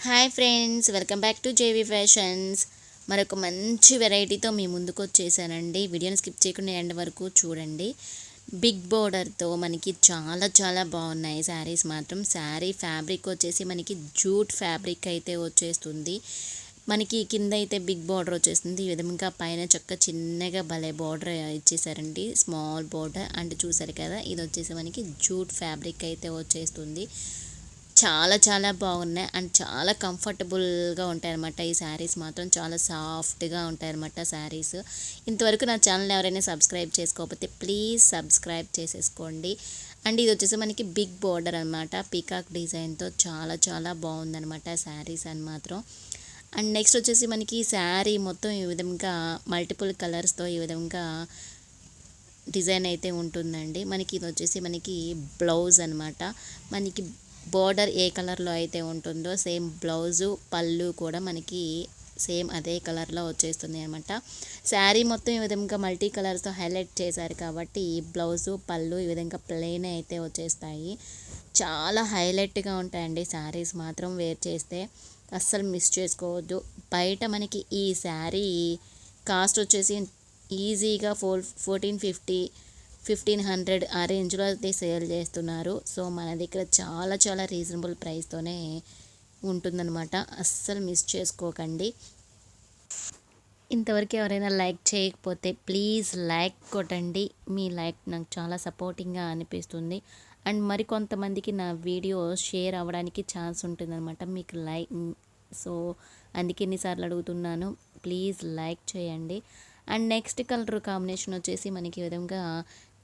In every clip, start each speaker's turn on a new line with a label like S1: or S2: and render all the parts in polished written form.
S1: Hi friends, welcome back to JV fashions. మరొక మంచి వెరైటీతో మీ ముందుకు వచ్చేసానండి. వీడియోని స్కిప్ చేయకుండా ఎండ్ వరకు చూడండి. బిగ్ బోర్డర్తో మనకి చాలా చాలా బాగున్నాయి శారీస్ మాత్రం. శారీ ఫ్యాబ్రిక్ వచ్చేసి మనకి జూట్ ఫ్యాబ్రిక్ అయితే వచ్చేస్తుంది. మనకి కింద అయితే బిగ్ బార్డర్ వచ్చేస్తుంది. ఈ విధంగా పైన చక్క చిన్నగా భలే బార్డర్ ఇచ్చేసారండి, స్మాల్ బార్డర్. అండ్ చూసారు కదా, ఇది వచ్చేసి మనకి జూట్ ఫ్యాబ్రిక్ అయితే వచ్చేస్తుంది. చాలా చాలా బాగున్నాయి అండ్ చాలా కంఫర్టబుల్గా ఉంటాయన్నమాట. ఈ శారీస్ మాత్రం చాలా సాఫ్ట్గా ఉంటాయన్నమాట శారీస్. ఇంతవరకు నా ఛానల్ ఎవరైనా సబ్స్క్రైబ్ చేసుకోకపోతే ప్లీజ్ సబ్స్క్రైబ్ చేసేసుకోండి. అండ్ ఇది వచ్చేసి మనకి బిగ్ బోర్డర్ అనమాట, పీకాక్ డిజైన్తో చాలా చాలా బాగుందనమాట శారీస్ అని మాత్రం. అండ్ నెక్స్ట్ వచ్చేసి మనకి శారీ మొత్తం ఈ విధంగా మల్టిపుల్ కలర్స్తో ఈ విధంగా డిజైన్ అయితే ఉంటుందండి. మనకి ఇది వచ్చేసి మనకి బ్లౌజ్ అనమాట. మనకి బోర్డర్ ఏ కలర్లో అయితే ఉంటుందో సేమ్ బ్లౌజు పళ్ళు కూడా మనకి సేమ్ అదే కలర్లో వచ్చేస్తుంది అనమాట. శారీ మొత్తం ఈ విధంగా మల్టీ కలర్స్తో హైలైట్ చేశారు కాబట్టి బ్లౌజు పళ్ళు ఈ విధంగా ప్లెయిన్ అయితే వచ్చేస్తాయి. చాలా హైలైట్గా ఉంటాయండి శారీస్ మాత్రం. వేర్ చేస్తే అస్సలు మిస్ చేసుకోవద్దు. బయట మనకి ఈ శారీ కాస్ట్ వచ్చేసి ఈజీగా 1450 1500 ఆ రేంజ్లో అయితే సేల్ చేస్తున్నారు. సో మన దగ్గర చాలా చాలా రీజనబుల్ ప్రైస్తోనే ఉంటుందన్నమాట. అస్సలు మిస్ చేసుకోకండి. ఇంతవరకు ఎవరైనా లైక్ చేయకపోతే ప్లీజ్ లైక్ కొట్టండి. మీ లైక్ నాకు చాలా సపోర్టింగ్గా అనిపిస్తుంది. అండ్ మరికొంతమందికి నా వీడియో షేర్ అవ్వడానికి ఛాన్స్ ఉంటుందన్నమాట మీకు లైక్. సో అందుకే ఎన్నిసార్లు అడుగుతున్నాను, ప్లీజ్ లైక్ చేయండి. అండ్ నెక్స్ట్ కలర్ కాంబినేషన్ వచ్చేసి మనకి ఈ విధంగా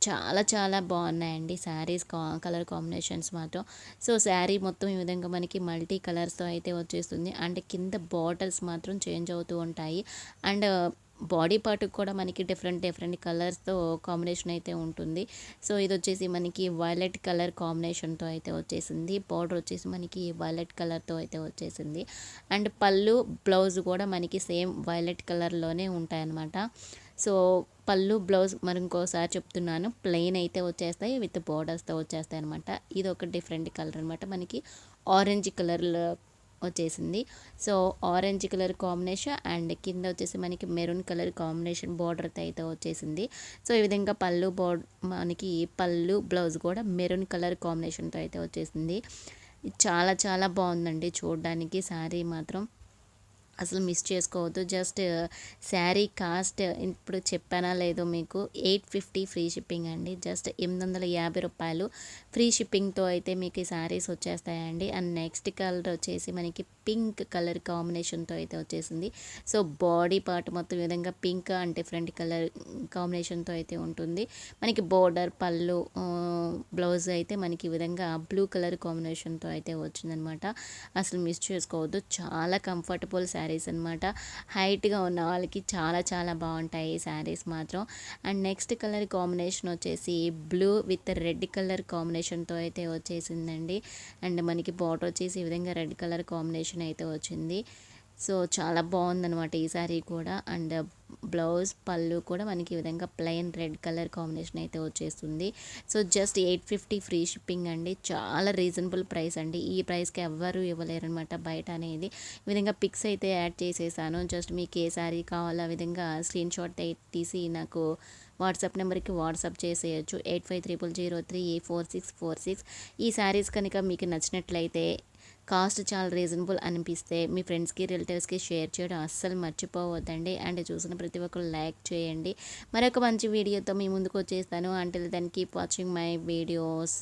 S1: చాలా చాలా బాగున్నాయండి శారీస్ కలర్ కాంబినేషన్స్ మాత్రం. సో శారీ మొత్తం ఈ విధంగా మనకి మల్టీ కలర్స్తో అయితే వచ్చేస్తుంది. అండ్ కింద బార్డర్స్ మాత్రం చేంజ్ అవుతూ ఉంటాయి. అండ్ బాడీ పార్ట్కి కూడా మనకి డిఫరెంట్ డిఫరెంట్ కలర్స్తో కాంబినేషన్ అయితే ఉంటుంది. సో ఇది వచ్చేసి మనకి వైలెట్ కలర్ కాంబినేషన్తో అయితే వచ్చేసింది. బార్డర్ వచ్చేసి మనకి వైలెట్ కలర్తో అయితే వచ్చేసింది. అండ్ పళ్ళు బ్లౌజ్ కూడా మనకి సేమ్ వైలెట్ కలర్లోనే ఉంటాయన్నమాట. సో పళ్ళు బ్లౌజ్ మరి ఇంకోసారి చెప్తున్నాను, ప్లెయిన్ అయితే వచ్చేస్తాయి, విత్ బోర్డర్స్తో వచ్చేస్తాయి అనమాట. ఇది ఒక డిఫరెంట్ కలర్ అనమాట. మనకి ఆరెంజ్ కలర్లో వచ్చేసింది. So orange colour combination and కింద వచ్చేసి మనకి మెరూన్ కలర్ కాంబినేషన్ బార్డర్తో అయితే వచ్చేసింది. సో ఈ విధంగా మనకి పళ్ళు బ్లౌజ్ కూడా మెరూన్ కలర్ కాంబినేషన్తో అయితే వచ్చేసింది. చాలా చాలా బాగుందండి చూడడానికి శారీ మాత్రం. అసలు మిస్ చేసుకోవద్దు. జస్ట్ శారీ కాస్ట్ ఇప్పుడు చెప్పానా లేదో మీకు, 850 ఫ్రీ షిప్పింగ్ అండి. జస్ట్ 850 రూపాయలు ఫ్రీ షిప్పింగ్తో అయితే మీకు ఈ శారీస్ వచ్చేస్తాయండి. అండ్ నెక్స్ట్ కలర్ వచ్చేసి మనకి పింక్ కలర్ కాంబినేషన్తో అయితే వచ్చేసింది. సో బాడీ పార్ట్ మొత్తం ఈ విధంగా పింక్ అండ్ డిఫరెంట్ కలర్ కాంబినేషన్తో అయితే ఉంటుంది. మనకి బోర్డర్ పళ్ళు బ్లౌజ్ అయితే మనకి ఈ విధంగా బ్లూ కలర్ కాంబినేషన్తో అయితే వచ్చిందనమాట. అసలు మిస్ చేసుకోవద్దు. చాలా కంఫర్టబుల్ శారీస్ అనమాట. హైట్గా ఉన్న వాళ్ళకి చాలా చాలా బాగుంటాయి ఈ శారీస్ మాత్రం. అండ్ నెక్స్ట్ కలర్ కాంబినేషన్ వచ్చేసి బ్లూ విత్ రెడ్ కలర్ కాంబినేషన్తో అయితే వచ్చేసిందండి. అండ్ మనకి బార్డర్ వచ్చేసి ఈ విధంగా రెడ్ కలర్ కాంబినేషన్ అయితే వచ్చింది. సో చాలా బాగుందనమాట ఈ శారీ కూడా. అండ్ బ్లౌజ్ పళ్ళు కూడా మనకి ఈ విధంగా ప్లెయిన్ రెడ్ కలర్ కాంబినేషన్ అయితే వచ్చేస్తుంది. సో జస్ట్ 850 ఫ్రీ షిప్పింగ్ అండి. చాలా రీజనబుల్ ప్రైస్ అండి. ఈ ప్రైస్కి ఎవ్వరూ ఇవ్వలేరనమాట బయట అనేది. ఈ విధంగా పిక్స్ అయితే యాడ్ చేసేసాను. జస్ట్ మీకు ఏ శారీ కావాలో ఆ విధంగా స్క్రీన్ షాట్ తీసి నాకు వాట్సాప్ నెంబర్కి వాట్సాప్ చేసేయచ్చు, 8500384646. ఈ శారీస్ కనుక మీకు నచ్చినట్లయితే కాస్ట్ చాలా రీజనబుల్ అనిపిస్తే మీ ఫ్రెండ్స్కి రిలేటివ్స్కి షేర్ చేయడం అస్సలు మర్చిపోవద్దండి. అండ్ చూసిన ప్రతి ఒక్కరు లైక్ చేయండి. మరొక మంచి వీడియోతో మీ ముందుకు వచ్చేస్తాను. Until then keep watching my videos.